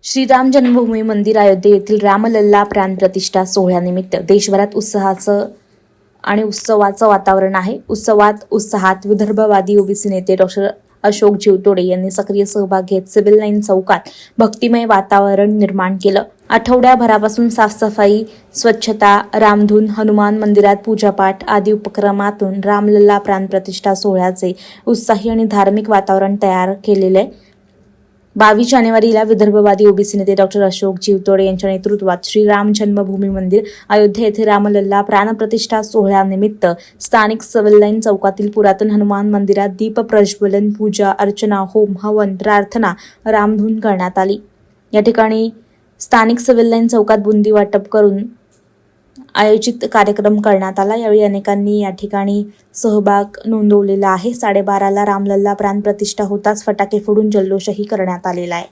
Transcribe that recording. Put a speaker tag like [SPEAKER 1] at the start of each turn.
[SPEAKER 1] श्रीराम जन्मभूमी मंदिर अयोध्ये येथील रामलल्ला प्राणप्रतिष्ठा सोहळ्यानिमित्त देशभरात उत्सवाचं वातावरण आहे. उत्साहात विदर्भवादी ओबीसी नेते डॉक्टर अशोक जीवतोडे यांनी सक्रिय सहभाग घेत सिव्हिल लाईन चौकात भक्तिमय वातावरण निर्माण केलं. आठवड्याभरापासून साफसफाई, स्वच्छता, रामधून, हनुमान मंदिरात पूजापाठ आदी उपक्रमातून रामलल्ला प्राणप्रतिष्ठा सोहळ्याचे उत्साही आणि धार्मिक वातावरण तयार केलेले. 22 जानेवारीला विदर्भवादी ओबीसी नेते डॉक्टर अशोक जीवतोडे यांच्या नेतृत्वात श्रीराम जन्मभूमी मंदिर अयोध्ये येथे रामलल्ला प्राणप्रतिष्ठा सोहळ्यानिमित्त स्थानिक सिव्हिल लाईन चौकातील पुरातन हनुमान मंदिरात दीप प्रज्वलन, पूजा अर्चना, होम हवन, प्रार्थना, रामधून करण्यात आली. या ठिकाणी स्थानिक सिव्हिल लाईन चौकात बुंदी वाटप करून आयोजित कार्यक्रम करण्यात आला. यावेळी अनेकांनी या ठिकाणी सहभाग नोंदवलेला आहे. 12:30ला रामलल्ला प्राणप्रतिष्ठा होताच फटाके फोडून जल्लोषही करण्यात आलेला आहे.